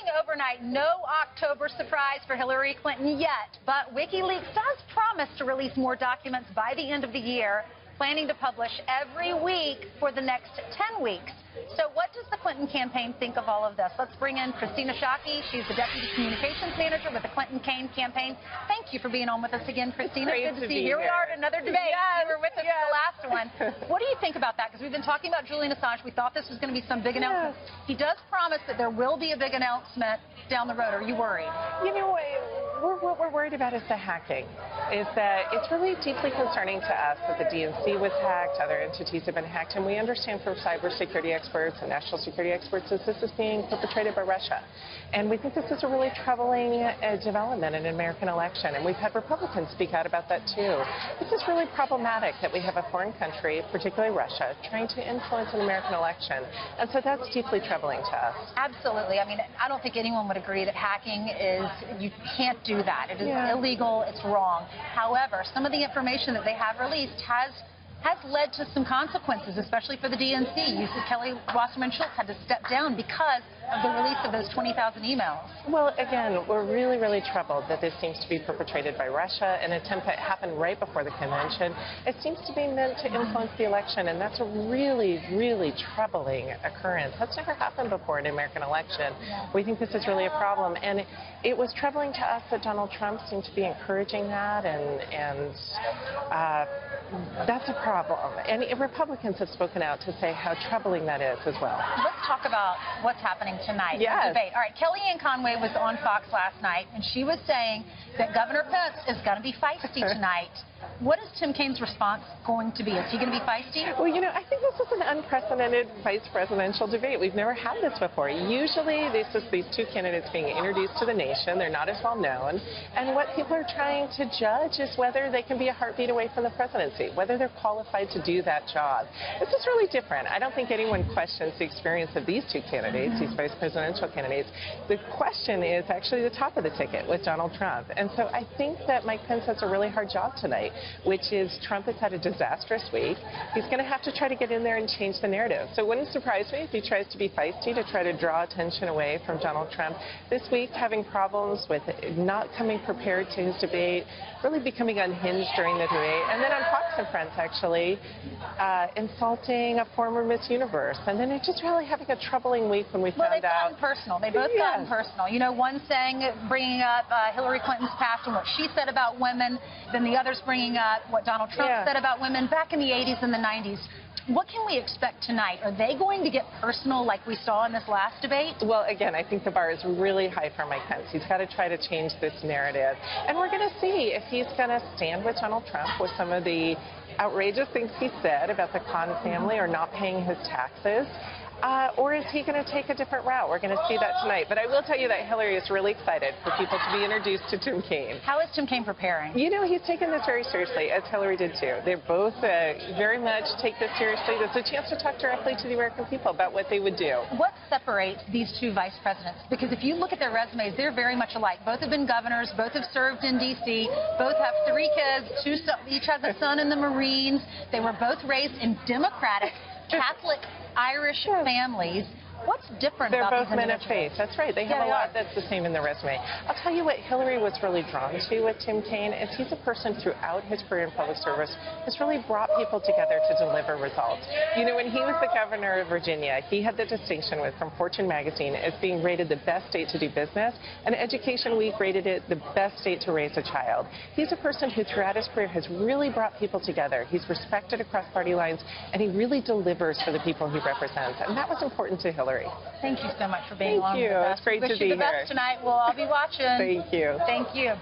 Breaking overnight, no October surprise for Hillary Clinton yet, but WikiLeaks does promise to release more documents by the end of the year, planning to publish every week for the next 10 weeks. So what does the Clinton campaign think of all of this? Let's bring in Christina Shockey. She's the Deputy Communications Manager with the Clinton Kaine campaign. Thank you for being on with us again, Christina. It's good to see you. Here we are at another debate. Yes, you were with us for the last one. What do you think about that? Because we've been talking about Julian Assange. We thought this was going to be some big announcement. He does promise that there will be a big announcement down the road. Are you worried? You know, what we're worried about is the hacking. Is that it's really deeply concerning to us that the DNC was hacked, other entities have been hacked, and we understand from cybersecurity experts and national security experts that this is being perpetrated by Russia. And we think this is a really troubling development in an American election, and we've had Republicans speak out about that too. This is really problematic that we have a foreign country, particularly Russia, trying to influence an American election, and so that's deeply troubling to us. Absolutely. I mean, I don't think anyone would agree that hacking is, you can't do that. It is illegal, it's wrong. However, some of the information that they have released has led to some consequences, especially for the DNC. You see Kelly Wasserman Schultz had to step down because of the release of those 20,000 emails. Well, again, we're really, really troubled that this seems to be perpetrated by Russia, an attempt that happened right before the convention. It seems to be meant to influence the election, and that's a really, really troubling occurrence. That's never happened before in an American election. We think this is really a problem, and it was troubling to us that Donald Trump seemed to be encouraging that, and that's a problem. And Republicans have spoken out to say how troubling that is as well. Let's talk about what's happening tonight in the debate. All right, Kellyanne Conway was on Fox last night, and she was saying that Governor Pence is going to be feisty tonight. What is Tim Kaine's response going to be? Is he going to be feisty? Well, you know, I think this is an unprecedented vice presidential debate. We've never had this before. Usually, this is these two candidates being introduced to the nation. They're not as well known. And what people are trying to judge is whether they can be a heartbeat away from the presidency, whether they're qualified to do that job. This is really different. I don't think anyone questions the experience of these two candidates, these vice presidential candidates. The question is actually the top of the ticket with Donald Trump. And so I think that Mike Pence has a really hard job tonight, which is Trump has had a disastrous week. He's going to have to try to get in there and change the narrative. So it wouldn't surprise me if he tries to be feisty to try to draw attention away from Donald Trump. This week, having problems with not coming prepared to his debate, really becoming unhinged during the debate, and then on Fox and Friends, actually, insulting a former Miss Universe. And then it's just really having a troubling week when we found out. Well, they've gotten personal. They both gotten personal. You know, one saying, bringing up Hillary Clinton's past and what she said about women, then the other's bringing up what Donald Trump said about women back in the 80s and the 90s. What can we expect tonight? Are they going to get personal like we saw in this last debate? Well, again, I think the bar is really high for Mike Pence. He's got to try to change this narrative. And we're going to see if he's going to stand with Donald Trump with some of the outrageous things he said about the Khan family or not paying his taxes. Or is he going to take a different route? We're going to see that tonight. But I will tell you that Hillary is really excited for people to be introduced to Tim Kaine. How is Tim Kaine preparing? You know, he's taken this very seriously, as Hillary did too. They both very much take this seriously. There's a chance to talk directly to the American people about what they would do. What separates these two vice presidents? Because if you look at their resumes, they're very much alike. Both have been governors. Both have served in D.C. Both have 3 kids. Each has a son in the Marines. They were both raised in Democratic, Catholic, Irish families. What's different They're about both men of faith. That's right. They have a lot that's the same in their resume. I'll tell you what Hillary was really drawn to with Tim Kaine is he's a person throughout his career in public service has really brought people together to deliver results. You know, when he was the governor of Virginia, he had the distinction from Fortune magazine as being rated the best state to do business, and Education Week rated it the best state to raise a child. He's a person who throughout his career has really brought people together. He's respected across party lines, and he really delivers for the people he represents, and that was important to Hillary. Thank you so much for being along with us. Thank you. It's great to be here. Wish you the best tonight. We'll all be watching. Thank you. Thank you.